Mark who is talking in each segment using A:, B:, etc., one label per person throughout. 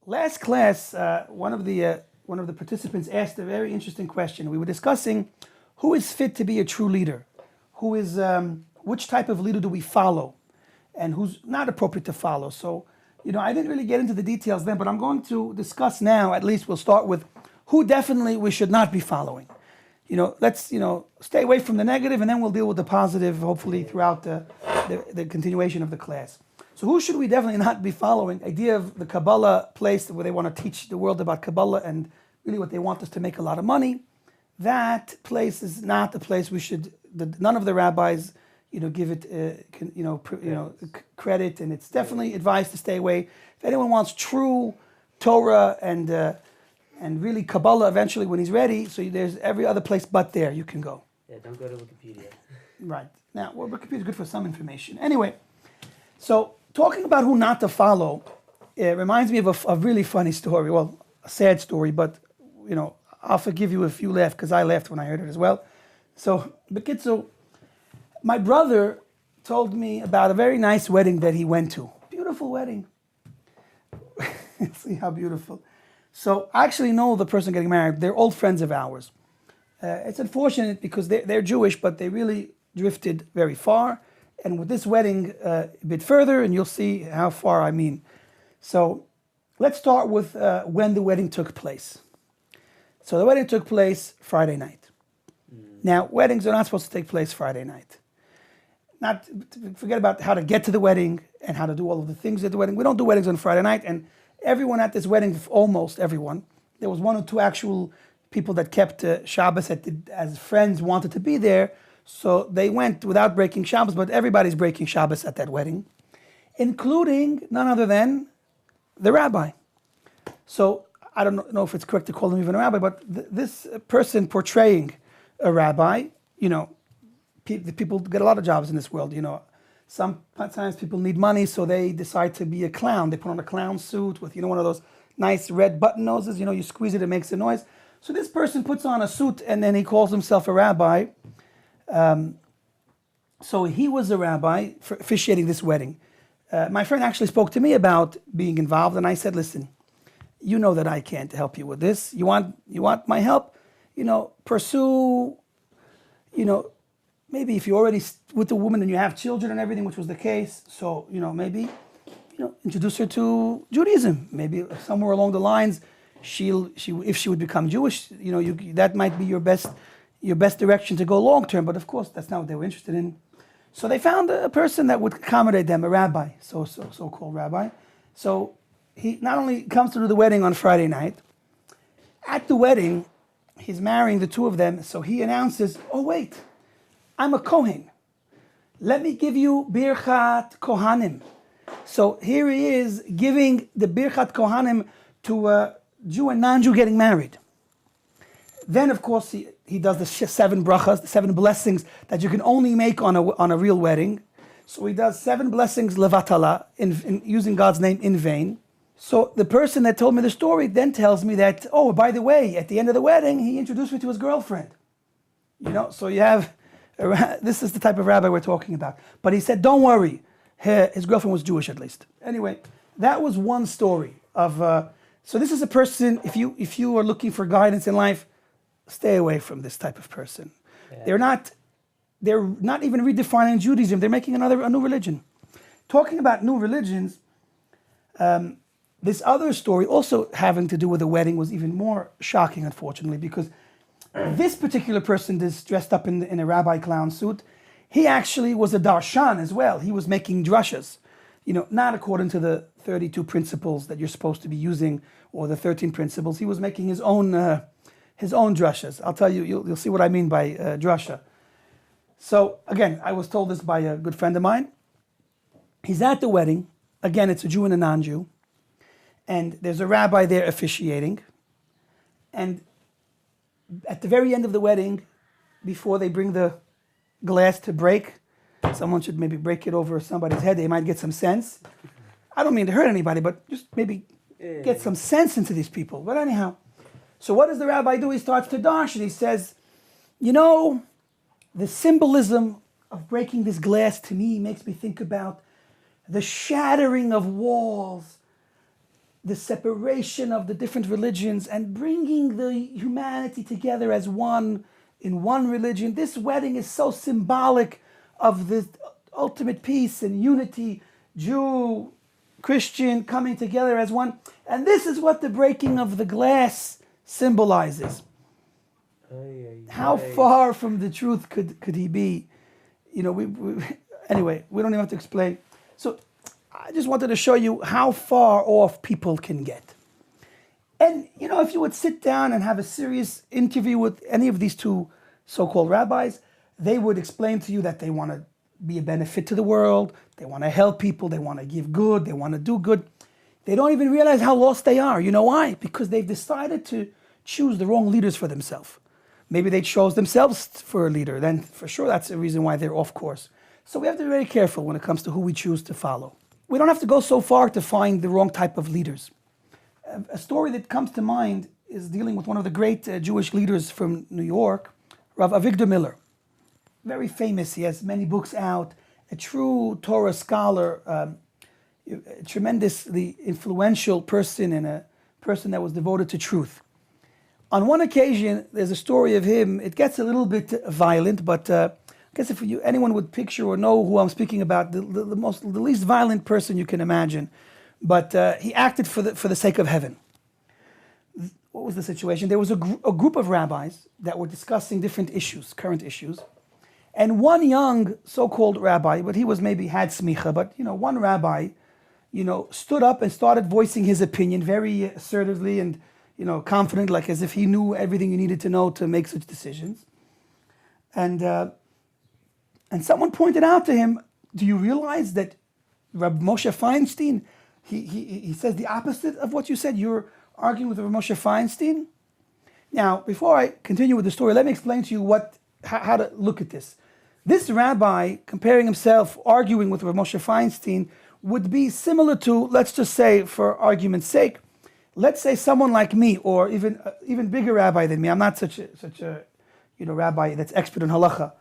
A: Last class, one of the participants asked a very interesting question. We were discussing who is fit to be a true leader, who is which type of leader do we follow, and who's not appropriate to follow. So, I didn't really get into the details then, but I'm going to discuss now. At least we'll start with who definitely we should not be following. Let's stay away from the negative, and then we'll deal with the positive, hopefully throughout the continuation of the class. So who should we definitely not be following? Idea of the Kabbalah place where they want to teach the world about Kabbalah and really what they want us to make a lot of money. That place is not the place we should. None of the rabbis, give it, credit, and it's definitely advised to stay away. If anyone wants true Torah and really Kabbalah, eventually when he's ready, so there's every other place but there you can go.
B: Yeah, don't go to Wikipedia.
A: Right now, Wikipedia is good for some information. Anyway, so. Talking about who not to follow, it reminds me of a really funny story. Well, a sad story, but I'll forgive you if you laugh because I laughed when I heard it as well. So, Bekitzu, my brother told me about a very nice wedding that he went to. Beautiful wedding. See how beautiful. So, I actually know the person getting married. They're old friends of ours. It's unfortunate because they're Jewish, but they really drifted very far. And with this wedding a bit further, and you'll see how far I mean. So let's start with when the wedding took place. So the wedding took place Friday night. Now, weddings are not supposed to take place Friday night. Not forget about how to get to the wedding and how to do all of the things at the wedding. We don't do weddings on Friday night, and everyone at this wedding, almost everyone, there was one or two actual people that kept Shabbos as friends wanted to be there. So they went without breaking Shabbos, but everybody's breaking Shabbos at that wedding, including none other than the rabbi. So I don't know if it's correct to call him even a rabbi, but this person portraying a rabbi, people get a lot of jobs in this world. Sometimes people need money, so they decide to be a clown. They put on a clown suit with, one of those nice red button noses. You squeeze it, it makes a noise. So this person puts on a suit and then he calls himself a rabbi. So he was a rabbi for officiating this wedding. My friend actually spoke to me about being involved, and I said, listen, you know that I can't help you with this. You want my help? Pursue, maybe if you're already with a woman and you have children and everything, which was the case, so, maybe, introduce her to Judaism. Maybe somewhere along the lines, if she would become Jewish, that might be your best direction to go long term, but of course that's not what they were interested in. So they found a person that would accommodate them, a rabbi, so-called rabbi. So he not only comes to do the wedding on Friday night, at the wedding, he's marrying the two of them, so he announces, oh wait, I'm a Kohen. Let me give you Birchat Kohanim. So here he is giving the Birchat Kohanim to a Jew and non-Jew getting married. Then, of course, he does the 7 brachas, the 7 blessings that you can only make on a real wedding. So he does 7 blessings levatala, in using God's name in vain. So the person that told me the story then tells me that, oh, by the way, at the end of the wedding, he introduced me to his girlfriend. So you have, this is the type of rabbi we're talking about. But he said, don't worry, his girlfriend was Jewish at least. Anyway, that was one story of, so this is a person, if you are looking for guidance in life, stay away from this type of person. Yeah. They're not even redefining Judaism. They're making a new religion. Talking about new religions, this other story also having to do with a wedding was even more shocking, unfortunately, because this particular person is dressed up in a rabbi clown suit. He actually was a darshan as well. He was making drushes. not according to the 32 principles that you're supposed to be using or the 13 principles. He was making his own drashas. I'll tell you, you'll see what I mean by drasha. So again, I was told this by a good friend of mine. He's at the wedding. Again, it's a Jew and a non-Jew. And there's a rabbi there officiating. And at the very end of the wedding, before they bring the glass to break, someone should maybe break it over somebody's head. They might get some sense. I don't mean to hurt anybody, but just maybe get some sense into these people. But anyhow, so what does the rabbi do? He starts to dash and he says, the symbolism of breaking this glass to me makes me think about the shattering of walls, the separation of the different religions, and bringing the humanity together as one in one religion. This wedding is so symbolic of the ultimate peace and unity, Jew, Christian coming together as one. And this is what the breaking of the glass symbolizes. How far from the truth could he be? Anyway, we don't even have to explain. So I just wanted to show you how far off people can get. And, if you would sit down and have a serious interview with any of these two so-called rabbis, they would explain to you that they want to be a benefit to the world, they want to help people, they want to give good, they want to do good. They don't even realize how lost they are. You know why? Because they've decided to choose the wrong leaders for themselves. Maybe they chose themselves for a leader, then for sure that's a reason why they're off course. So we have to be very careful when it comes to who we choose to follow. We don't have to go so far to find the wrong type of leaders. A story that comes to mind is dealing with one of the great Jewish leaders from New York, Rav Avigdor Miller. Very famous, he has many books out, a true Torah scholar, a tremendously influential person and a person that was devoted to truth. On one occasion, there's a story of him. It gets a little bit violent, but I guess if anyone would picture or know who I'm speaking about, the least violent person you can imagine. But he acted for the sake of heaven. What was the situation? There was a group of rabbis that were discussing different issues, current issues. And one young so-called rabbi, but he was maybe had smicha, but one rabbi, stood up and started voicing his opinion very assertively and confident, like as if he knew everything you needed to know to make such decisions. And someone pointed out to him, do you realize that Rabbi Moshe Feinstein, he says the opposite of what you said? You're arguing with Rabbi Moshe Feinstein? Now, before I continue with the story, let me explain to you how to look at this. This rabbi, comparing himself, arguing with Rabbi Moshe Feinstein, would be similar to, let's just say, for argument's sake, let's say someone like me, or even bigger rabbi than me. I'm not such a rabbi that's expert in halacha.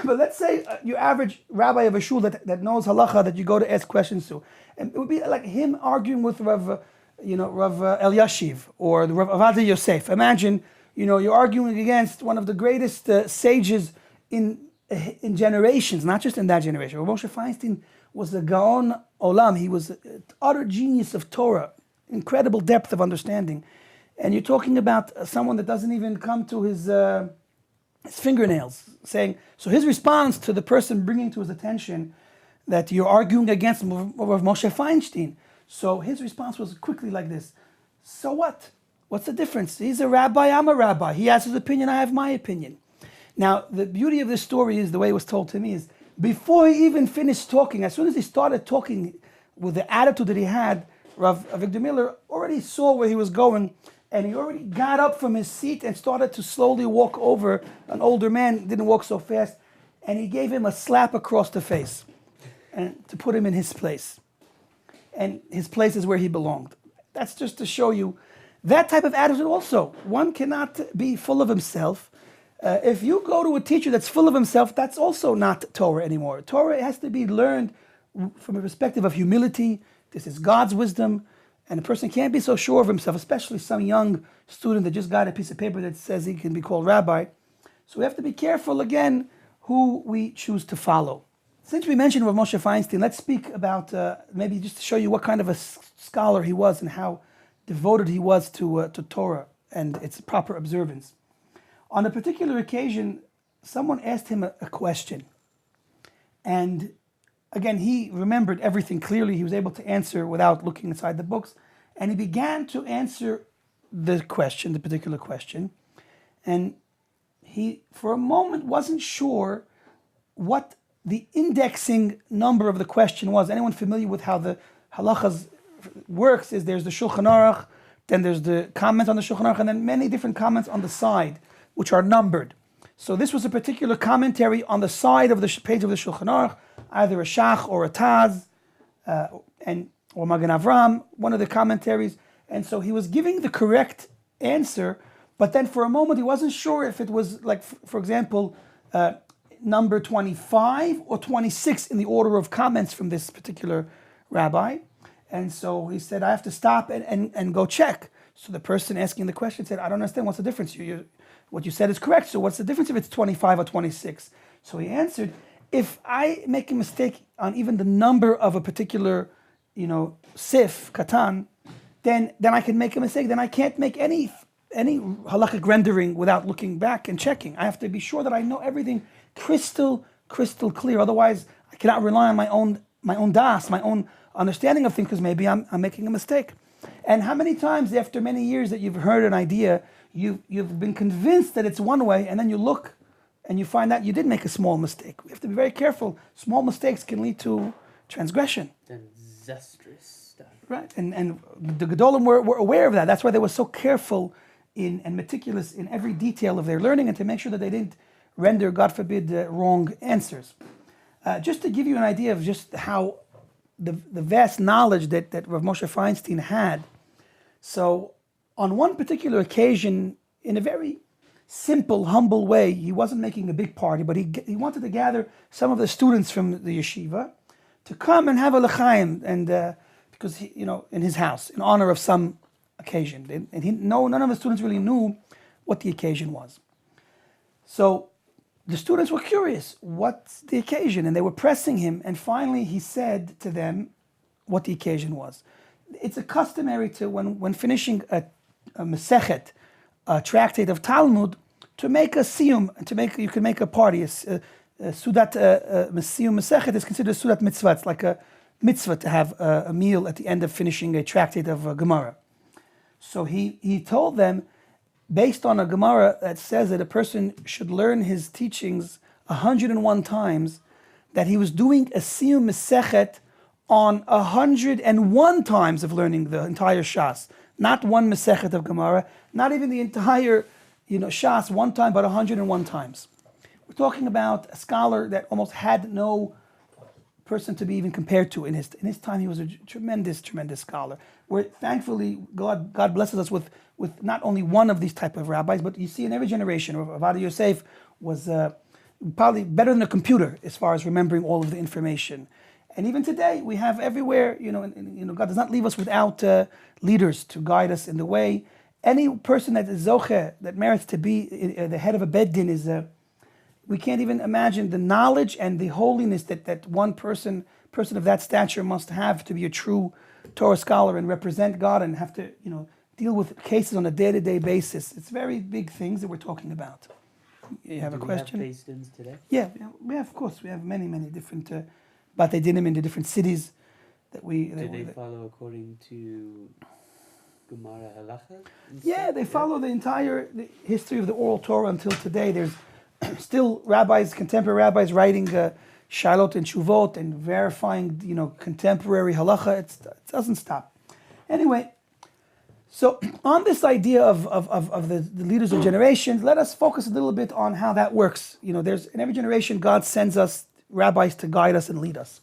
A: But let's say your average rabbi of a shul that knows halacha, that you go to ask questions to. And it would be like him arguing with Rav Eliashiv or the Rav Avadia Yosef. Imagine, you're arguing against one of the greatest sages in generations, not just in that generation. Rav Moshe Feinstein was a Gaon Olam. He was an utter genius of Torah, incredible depth of understanding. And you're talking about someone that doesn't even come to his fingernails, saying, so his response to the person bringing to his attention that you're arguing against Rav Moshe Feinstein. So his response was quickly like this: so what? What's the difference? He's a rabbi, I'm a rabbi. He has his opinion, I have my opinion. Now, the beauty of this story is, the way it was told to me, is before he even finished talking, as soon as he started talking with the attitude that he had, Rav Avigdor Miller already saw where he was going, and he already got up from his seat and started to slowly walk over an older man, didn't walk so fast, and he gave him a slap across the face and to put him in his place. And his place is where he belonged. That's just to show you that type of attitude also. One cannot be full of himself. If you go to a teacher that's full of himself, that's also not Torah anymore. Torah has to be learned from a perspective of humility. This is God's wisdom. And a person can't be so sure of himself, especially some young student that just got a piece of paper that says he can be called rabbi. So we have to be careful, again, who we choose to follow. Since we mentioned Rav Moshe Feinstein, let's speak about, maybe just to show you what kind of a scholar he was and how devoted he was to Torah and its proper observance. On a particular occasion, someone asked him a question. And again, he remembered everything clearly. He was able to answer without looking inside the books. And he began to answer the question, the particular question. And he, for a moment, wasn't sure what the indexing number of the question was. Anyone familiar with how the halachas works is there's the Shulchan Aruch, then there's the comments on the Shulchan Aruch, and then many different comments on the side, which are numbered. So this was a particular commentary on the side of the page of the Shulchan Aruch, either a Shach or a Taz, or Magen Avram, one of the commentaries. And so he was giving the correct answer, but then for a moment he wasn't sure if it was, like, for example, number 25 or 26 in the order of comments from this particular rabbi. And so he said, I have to stop and go check. So the person asking the question said, I don't understand, what's the difference? What you said is correct, so what's the difference if it's 25 or 26? So he answered, if I make a mistake on even the number of a particular, sif, katan, then I can make a mistake. Then I can't make any halakhic rendering without looking back and checking. I have to be sure that I know everything crystal clear. Otherwise, I cannot rely on my own das, my own understanding of things, because maybe I'm making a mistake. And how many times after many years that you've heard an idea, you've been convinced that it's one way, and then you look and you find out you did make a small mistake. We have to be very careful. Small mistakes can lead to transgression.
B: Disastrous stuff.
A: Right, and the Gedolim were aware of that. That's why they were so careful and meticulous in every detail of their learning, and to make sure that they didn't render, God forbid, wrong answers. Just to give you an idea of just how the vast knowledge that Rav Moshe Feinstein had. So on one particular occasion, in a very simple, humble way, he wasn't making a big party, but he wanted to gather some of the students from the yeshiva to come and have a l'chaim, and because in his house, in honor of some occasion. And none of the students really knew what the occasion was. So the students were curious, what's the occasion? And they were pressing him, and finally he said to them what the occasion was. It's a customary to, when finishing a Masechet, a tractate of Talmud, to make a siyum, you can make a party. A Sudat Siyum Masechet is considered a Sudat Mitzvah. It's like a mitzvah to have a meal at the end of finishing a tractate of Gemara. So he told them, based on a Gemara that says that a person should learn his teachings 101 times, that he was doing a Siyum Masechet on 101 times of learning the entire Shas. Not one Masechet of Gemara, not even the entire Shas one time, but 101 times. We're talking about a scholar that almost had no person to be even compared to in his time. He was a tremendous scholar. Where thankfully God blesses us with not only one of these type of rabbis, but you see in every generation. Rav Yosef was probably better than a computer as far as remembering all of the information. And even today, we have everywhere. God does not leave us without leaders to guide us in the way. Any person that is zoche, that merits to be the head of a bed din, is we can't even imagine the knowledge and the holiness that one person of that stature must have to be a true Torah scholar and represent God and have to deal with cases on a day-to-day basis. It's very big things that we're talking about. You have a question?
B: Do we have beis dins today?
A: Yeah, we have, of course. We have many different batei dinim in the different cities that we.
B: Do they follow according to Gemara halacha?
A: Yeah, they follow the entire history of the oral Torah until today. There's still contemporary rabbis writing Shailot and Shuvot and verifying, contemporary halacha. It doesn't stop. Anyway, so on this idea of the leaders of generations, let us focus a little bit on how that works. There's in every generation, God sends us rabbis to guide us and lead us.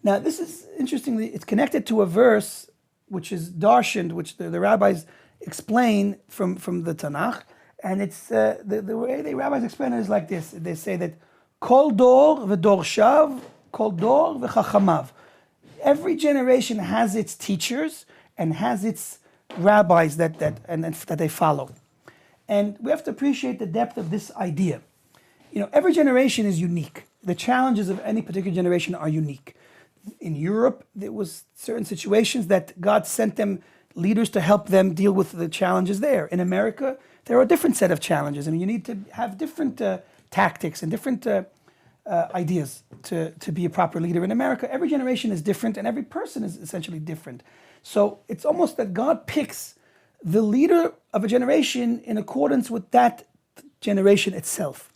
A: Now, this is interestingly, it's connected to a verse which is darshaned, which the rabbis explain from the Tanakh. And it's the way the rabbis explain it is like this. They say that Kol dor v'dorshav, kol dor v'chachamav. Every generation has its teachers and has its rabbis that they follow. And we have to appreciate the depth of this idea. Every generation is unique. The challenges of any particular generation are unique. In Europe, there was certain situations that God sent them leaders to help them deal with the challenges there. In America, there are a different set of challenges, and you need to have different tactics and different ideas to be a proper leader in America. Every generation is different, and every person is essentially different. So it's almost that God picks the leader of a generation in accordance with that generation itself.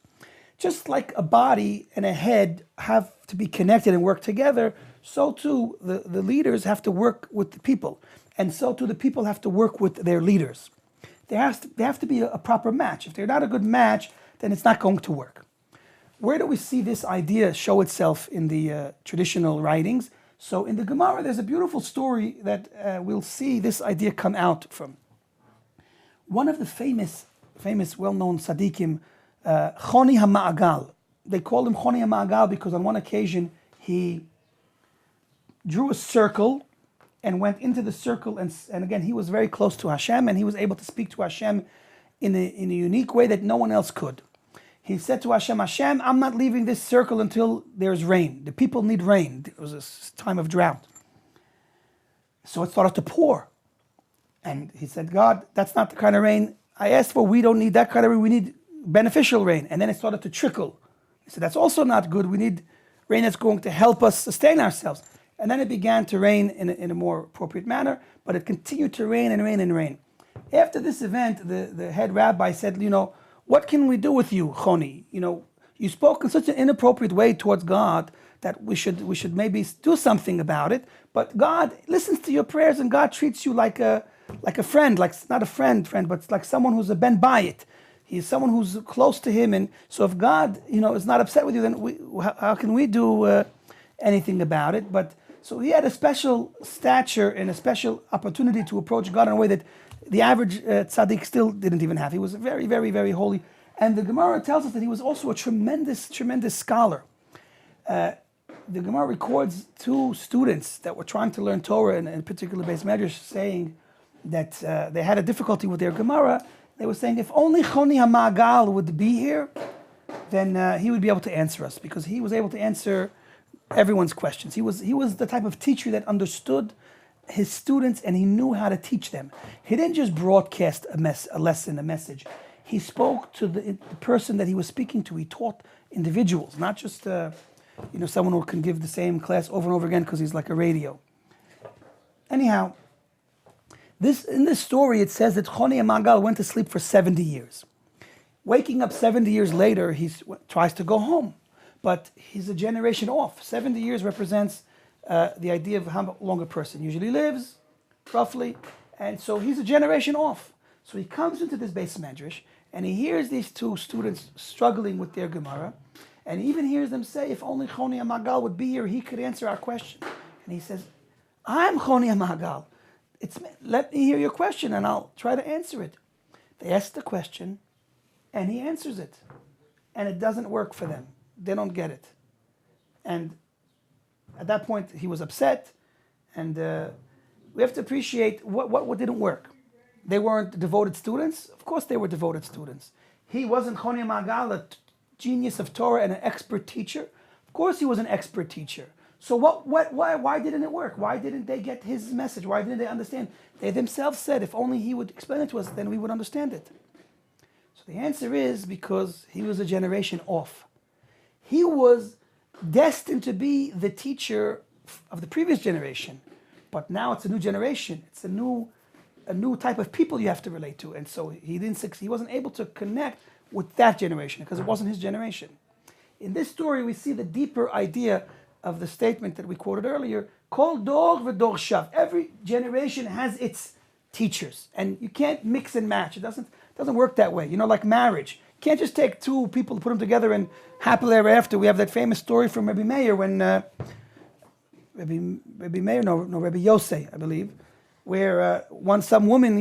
A: Just like a body and a head have to be connected and work together, so too the leaders have to work with the people. And so too the people have to work with their leaders. They have to be a proper match. If they're not a good match, then it's not going to work. Where do we see this idea show itself in the traditional writings? So in the Gemara, there's a beautiful story that we'll see this idea come out from. One of the famous well-known tzaddikim, Choni HaMa'agal. They called him Choni HaMa'agal because on one occasion he drew a circle and went into the circle, and again he was very close to Hashem, and he was able to speak to Hashem in a unique way that no one else could. He said to Hashem, Hashem, I'm not leaving this circle until there's rain. The people need rain. It was a time of drought. So it started to pour. And he said, God, that's not the kind of rain I asked for. We don't need that kind of rain. We need beneficial rain. And then it started to trickle. He said, that's also not good. We need rain that's going to help us sustain ourselves. And then it began to rain in a more appropriate manner, but it continued to rain and rain and rain. After this event, the head rabbi said, what can we do with you, Choni? You spoke in such an inappropriate way towards God that we should maybe do something about it. But God listens to your prayers, and God treats you like a friend, like not a friend, but it's like someone who's a ben bayit. He's someone who's close to him, and so if God, is not upset with you, then how can we do anything about it? But so he had a special stature and a special opportunity to approach God in a way that the average tzaddik still didn't even have. He was very, very, very holy. And the Gemara tells us that he was also a tremendous, tremendous scholar. The Gemara records two students that were trying to learn Torah, and in particular Beis Medrash, saying that they had a difficulty with their Gemara. They were saying, if only Choni HaMa'agal would be here, then he would be able to answer us, because he was able to answer everyone's questions. He was the type of teacher that understood his students, and he knew how to teach them. He didn't just broadcast a lesson, a message. He spoke to the person that he was speaking to. He taught individuals, not just someone who can give the same class over and over again because he's like a radio. Anyhow, in this story it says that Choni HaMa'agal went to sleep for 70 years. Waking up 70 years later, he tries to go home, but he's a generation off. 70 years represents the idea of how long a person usually lives, roughly, and so he's a generation off. So he comes into this Beis Medrash, and he hears these two students struggling with their Gemara, and he even hears them say, if only Choni HaMa'agal would be here, he could answer our question. And he says, I'm Choni HaMa'agal. Let me hear your question, and I'll try to answer it. They ask the question, and he answers it, and it doesn't work for them. They don't get it. And at that point, he was upset, and we have to appreciate what didn't work. They weren't devoted students. Of course they were devoted students. He wasn't Choni HaMa'agal, a genius of Torah and an expert teacher. Of course he was an expert teacher. So why didn't it work? Why didn't they get his message? Why didn't they understand? They themselves said, if only he would explain it to us, then we would understand it. So the answer is because he was a generation off. He was destined to be the teacher of the previous generation, but now it's a new generation. It's a new type of people you have to relate to, and so he didn't succeed. He wasn't able to connect with that generation because it wasn't his generation. In this story, we see the deeper idea of the statement that we quoted earlier: Kol dor v'dor shav. Every generation has its teachers, and you can't mix and match. It doesn't work that way. Like marriage. You can't just take two people and put them together and happily ever after. We have that famous story from Rabbi Meir when Rabbi Yosei, I believe, where some woman,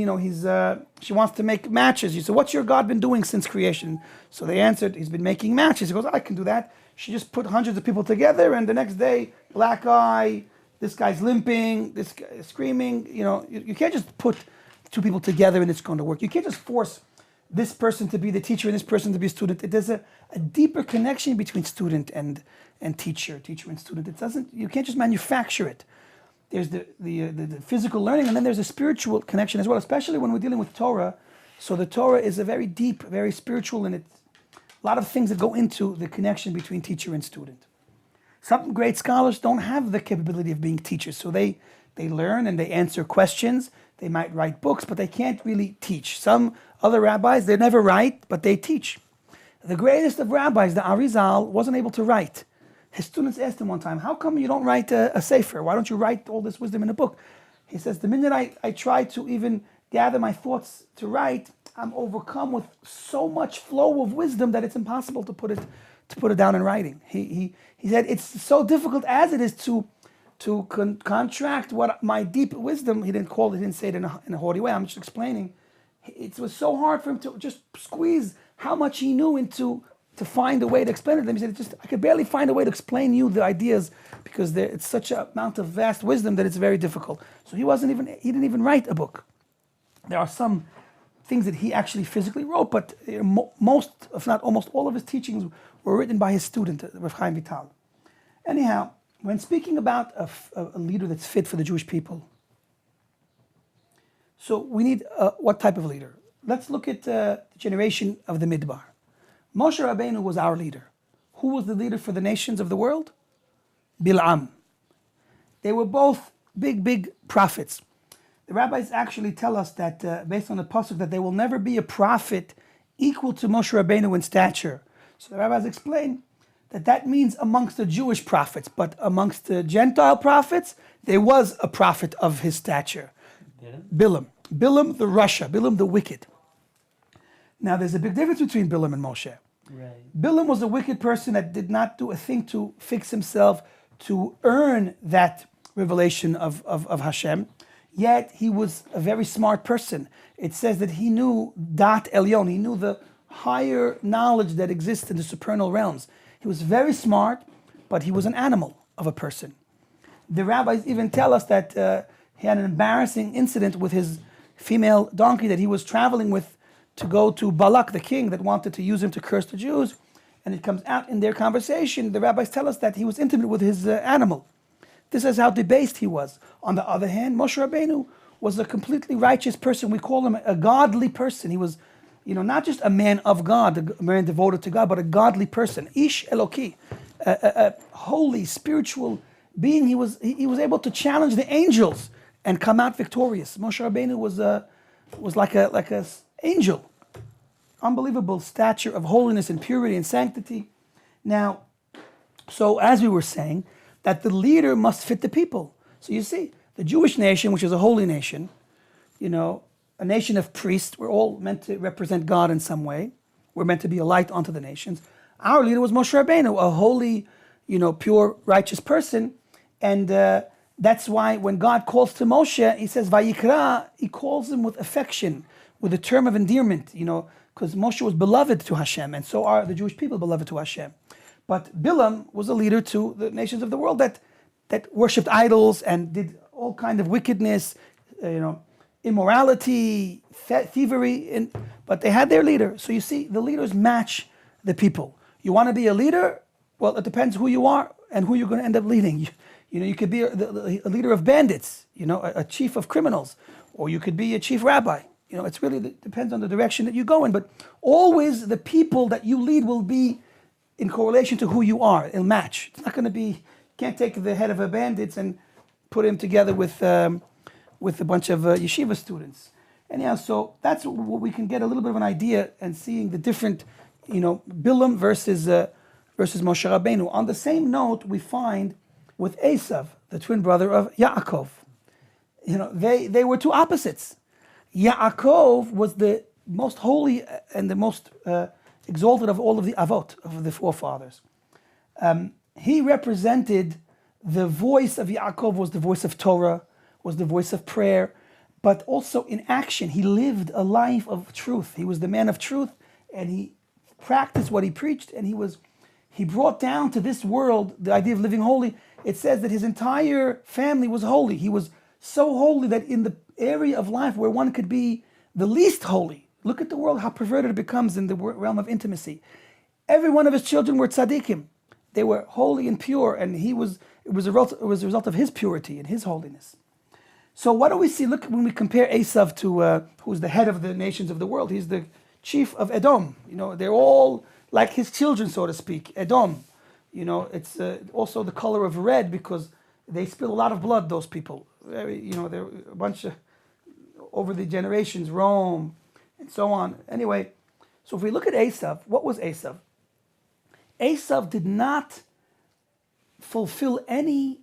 A: she wants to make matches. You say, what's your God been doing since creation? So they answered, he's been making matches. He goes, I can do that. She just put hundreds of people together, and the next day, black eye, this guy's limping, this guy is screaming. You can't just put two people together and it's going to work. You can't just force this person to be the teacher and this person to be a student. There's a deeper connection between student and teacher and student. You can't just manufacture it. There's the physical learning, and then there's a spiritual connection as well, especially when we're dealing with Torah. So the Torah is a very deep, very spiritual, and a lot of things that go into the connection between teacher and student. Some great scholars don't have the capability of being teachers, so they learn and they answer questions. They might write books, but they can't really teach. Some other rabbis, they never write, but they teach. The greatest of rabbis, the Arizal, wasn't able to write. His students asked him one time, how come you don't write a sefer? Why don't you write all this wisdom in a book? He says, the minute I try to even gather my thoughts to write, I'm overcome with so much flow of wisdom that it's impossible to put it down in writing. He said, it's so difficult as it is to contract what my deep wisdom, he didn't say it in a haughty way, I'm just explaining. It was so hard for him to just squeeze how much he knew to find a way to explain it to them. He said, I could barely find a way to explain you the ideas because it's such an amount of vast wisdom that it's very difficult. So he didn't even write a book. There are some things that he actually physically wrote, but most, if not almost all of his teachings were written by his student, Rav Chaim Vital. Anyhow, when speaking about a leader that's fit for the Jewish people, so we need what type of leader? Let's look at the generation of the Midbar. Moshe Rabbeinu was our leader. Who was the leader for the nations of the world? Bil'am. They were both big prophets. The rabbis actually tell us that based on the pasuk that there will never be a prophet equal to Moshe Rabbeinu in stature. So the rabbis explain that means amongst the Jewish prophets, but amongst the Gentile prophets, there was a prophet of his stature. Bilam. Bilam the Rasha, Bilam the wicked. Now there's a big difference between Bilam and Moshe.
B: Right.
A: Bilam was a wicked person that did not do a thing to fix himself, to earn that revelation of Hashem. Yet he was a very smart person. It says that he knew Dat Elyon, he knew the higher knowledge that exists in the supernal realms. He was very smart, but he was an animal of a person. The rabbis even tell us that he had an embarrassing incident with his female donkey that he was traveling with to go to Balak, the king, that wanted to use him to curse the Jews. And it comes out in their conversation, the rabbis tell us that he was intimate with his animal. This is how debased he was. On the other hand, Moshe Rabbeinu was a completely righteous person. We call him a godly person. He was, not just a man of God, a man devoted to God, but a godly person. Ish Eloki, a holy, spiritual being. He was able to challenge the angels and come out victorious. Moshe Rabbeinu was like a angel. Unbelievable stature of holiness and purity and sanctity. Now, so as we were saying, that the leader must fit the people. So you see, the Jewish nation, which is a holy nation, a nation of priests, we're all meant to represent God in some way. We're meant to be a light unto the nations. Our leader was Moshe Rabbeinu, a holy, pure, righteous person. And that's why when God calls to Moshe, he says, Vayikra, he calls him with affection, with a term of endearment, because Moshe was beloved to Hashem, and so are the Jewish people beloved to Hashem. But Bilam was a leader to the nations of the world that worshipped idols and did all kind of wickedness, immorality, thievery, but they had their leader. So you see, the leaders match the people. You want to be a leader? Well, it depends who you are and who you're going to end up leading. You could be a leader of bandits, a chief of criminals, or you could be a chief rabbi. It's really depends on the direction that you go in. But always the people that you lead will be in correlation to who you are. It'll match. It's not going to be, you can't take the head of a bandits and put him together with a bunch of yeshiva students. Anyhow, so that's what we can get a little bit of an idea and seeing the different, Bilam versus Moshe Rabbeinu. On the same note, we find with Esav, the twin brother of Yaakov. They were two opposites. Yaakov was the most holy and the most exalted of all of the avot, of the forefathers. He represented the voice of Yaakov was the voice of Torah, was the voice of prayer, but also in action. He lived a life of truth. He was the man of truth, and he practiced what he preached, and he brought down to this world the idea of living holy. It says that his entire family was holy. He was so holy that in the area of life where one could be the least holy, look at the world, how perverted it becomes in the realm of intimacy. Every one of his children were tzaddikim. They were holy and pure, and it was a result of his purity and his holiness. So what do we see? Look, when we compare Esav to who's the head of the nations of the world, he's the chief of Edom. They're all like his children, so to speak, Edom. It's also the color of red because they spill a lot of blood, those people. They're a bunch of, over the generations, Rome, and so on. Anyway, so if we look at Esav, what was Esav? Esav did not fulfill any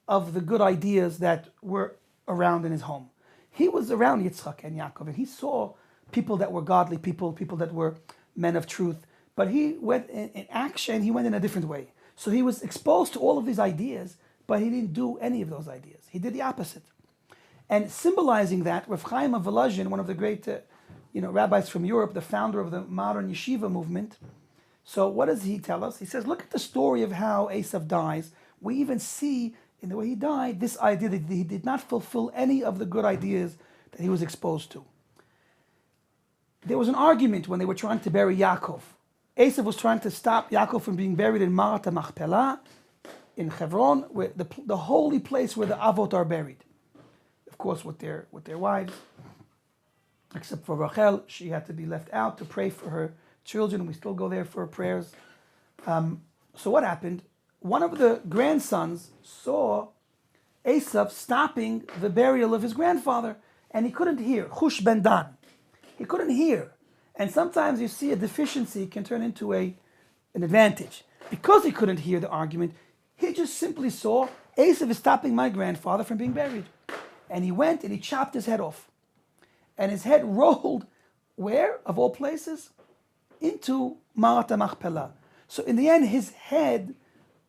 A: of the good ideas that were around in his home. He was around Yitzchak and Yaakov, and he saw people that were godly people that were men of truth. But he went in action, he went in a different way. So he was exposed to all of these ideas, but he didn't do any of those ideas. He did the opposite. And symbolizing that, Rav Chaim of Volozhin, one of the great rabbis from Europe, the founder of the modern yeshiva movement. So what does he tell us? He says, look at the story of how Esav dies. We even see in the way he died this idea that he did not fulfill any of the good ideas that he was exposed to. There was an argument when they were trying to bury Yaakov. Esav was trying to stop Yaakov from being buried in Marat HaMachpelah in Hebron, where the holy place where the Avot are buried. Of course, with their wives, except for Rachel, she had to be left out to pray for her children. We still go there for prayers. So what happened? One of the grandsons saw Esav stopping the burial of his grandfather, and he couldn't hear. Chush ben Dan. He couldn't hear. And sometimes you see a deficiency can turn into an advantage. Because he couldn't hear the argument, he just simply saw Esav is stopping my grandfather from being buried. And he went and he chopped his head off. And his head rolled, where, of all places? Into Marat HaMachpelah. So in the end, his head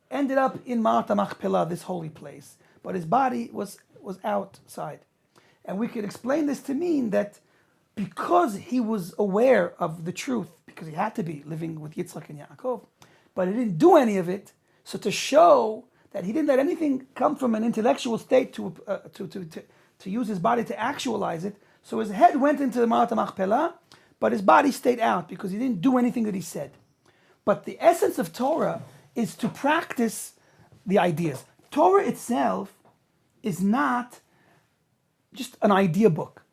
A: ended up in Marat HaMachpelah, this holy place. But his body was outside. And we could explain this to mean that because he was aware of the truth, because he had to be living with Yitzchak and Yaakov, but he didn't do any of it, so to show that he didn't let anything come from an intellectual state to use his body to actualize it, so his head went into the Marat HaMachpelah, but his body stayed out because he didn't do anything that he said. But the essence of Torah is to practice the ideas. Torah itself is not just an idea book.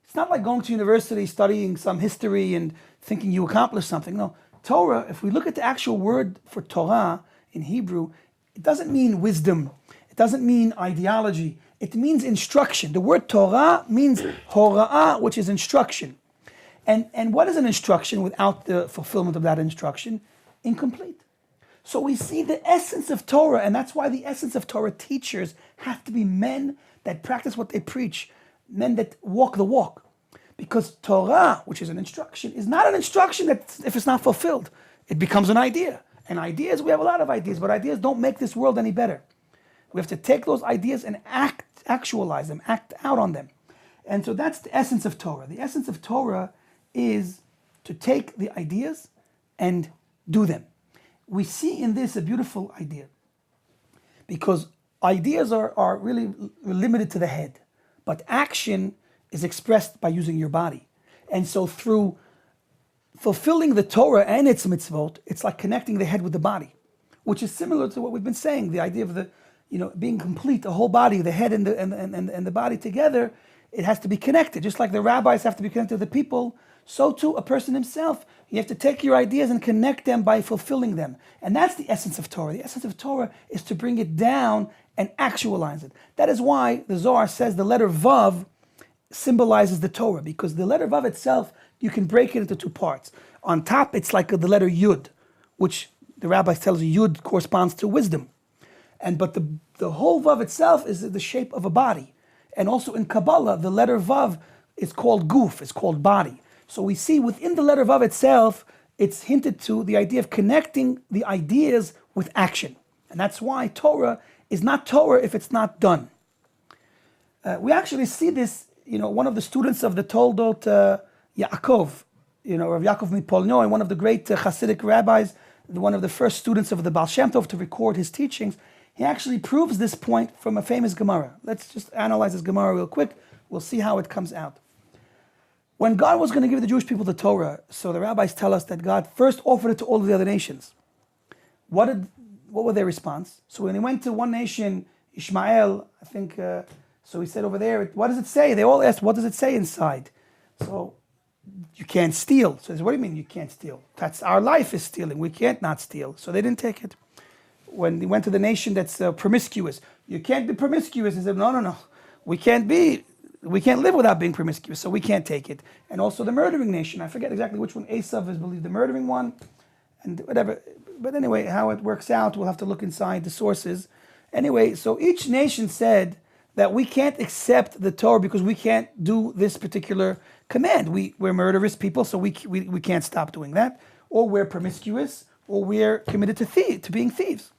A: It's not like going to university, studying some history and thinking you accomplished something. No, Torah, if we look at the actual word for Torah in Hebrew, it doesn't mean wisdom. It doesn't mean ideology. It means instruction. The word Torah means hora'ah, which is instruction. And what is an instruction without the fulfillment of that instruction? Incomplete. So we see the essence of Torah, and that's why the essence of Torah teachers have to be men that practice what they preach, men that walk the walk. Because Torah, which is an instruction, is not an instruction that if it's not fulfilled, it becomes an idea. And ideas, we have a lot of ideas, but ideas don't make this world any better. We have to take those ideas and actualize them, act out on them. And so that's the essence of Torah. The essence of Torah is to take the ideas and do them. We see in this a beautiful idea, because ideas are really limited to the head, but action is expressed by using your body. And so through fulfilling the Torah and its mitzvot, it's like connecting the head with the body, which is similar to what we've been saying, the idea of the, being complete, the whole body, the head and the body together. It has to be connected, just like the rabbis have to be connected to the people. So too, a person himself, you have to take your ideas and connect them by fulfilling them. And that's the essence of Torah. The essence of Torah is to bring it down and actualize it. That is why the Zohar says the letter Vav symbolizes the Torah, because the letter Vav itself, you can break it into two parts. On top, it's like the letter Yud, which the rabbis tells you Yud corresponds to wisdom. But the whole Vav itself is the shape of a body. And also in Kabbalah, the letter Vav is called Guf, it's called body. So we see within the letter Vav itself, it's hinted to the idea of connecting the ideas with action. And that's why Torah is not Torah if it's not done. We actually see this, one of the students of the Toldot Yaakov, Rav Yaakov Mipolno, and one of the great Hasidic rabbis, one of the first students of the Baal Shem Tov to record his teachings, he actually proves this point from a famous Gemara. Let's just analyze this Gemara real quick. We'll see how it comes out. When God was going to give the Jewish people the Torah, so the rabbis tell us that God first offered it to all of the other nations. What were their response? So when he went to one nation, Ishmael, I think, so he said over there, what does it say? They all asked, what does it say inside? So you can't steal. So what do you mean you can't steal? That's our life is stealing. We can't not steal. So they didn't take it. When they went to the nation that's promiscuous, you can't be promiscuous. They said, no. We can't live without being promiscuous, so we can't take it. And also the murdering nation. I forget exactly which one. Esav is believed the murdering one, and whatever. But anyway, how it works out, we'll have to look inside the sources. Anyway, so each nation said that we can't accept the Torah because we can't do this particular command. We're murderous people, so we can't stop doing that. Or we're promiscuous, or we're committed to being thieves.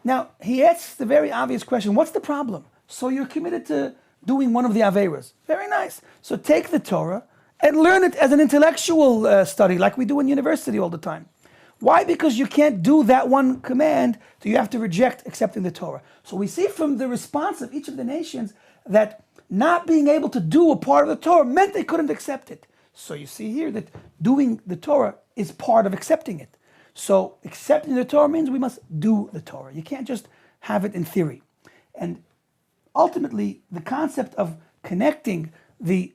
A: Now, he asks the very obvious question, what's the problem? So you're committed to doing one of the Averas. Very nice. So take the Torah and learn it as an intellectual study, like we do in university all the time. Why? Because you can't do that one command, so you have to reject accepting the Torah. So we see from the response of each of the nations that not being able to do a part of the Torah meant they couldn't accept it. So you see here that doing the Torah is part of accepting it. So accepting the Torah means we must do the Torah. You can't just have it in theory. And ultimately, the concept of connecting the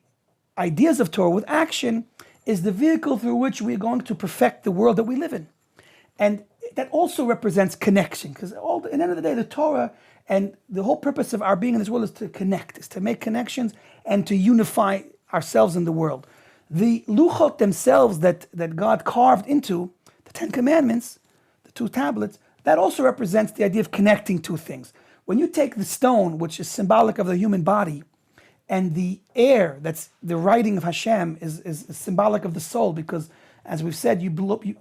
A: ideas of Torah with action is the vehicle through which we're going to perfect the world that we live in. And that also represents connection, because at the end of the day, the Torah and the whole purpose of our being in this world is to connect, is to make connections and to unify ourselves in the world. The luchot themselves that God carved into the Ten Commandments, the two tablets, that also represents the idea of connecting two things. When you take the stone, which is symbolic of the human body, and the air, that's the writing of Hashem, is symbolic of the soul, because as we've said,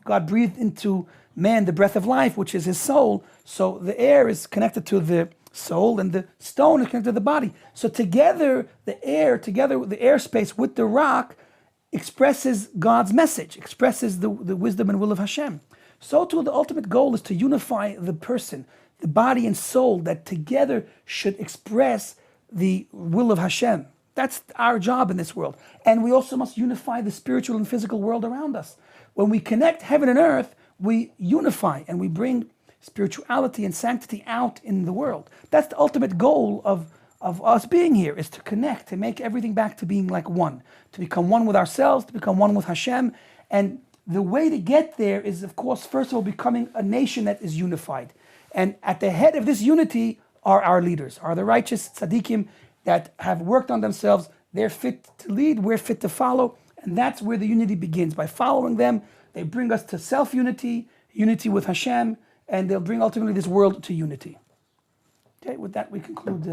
A: God breathed into man the breath of life, which is his soul. So the air is connected to the soul, and the stone is connected to the body. So together, the airspace with the rock expresses God's message, expresses the wisdom and will of Hashem. So too, the ultimate goal is to unify the person, the body and soul, that together should express the will of Hashem. That's our job in this world. And we also must unify the spiritual and physical world around us. When we connect heaven and earth, we unify and we bring spirituality and sanctity out in the world. That's the ultimate goal of us being here, is to connect, to make everything back to being like one, to become one with ourselves, to become one with Hashem. And the way to get there is, of course, first of all, becoming a nation that is unified. And at the head of this unity are our leaders, are the righteous tzaddikim that have worked on themselves. They're fit to lead, we're fit to follow. And that's where the unity begins. By following them, they bring us to self-unity, unity with Hashem, and they'll bring ultimately this world to unity. Okay, with that we conclude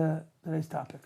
A: today's topic.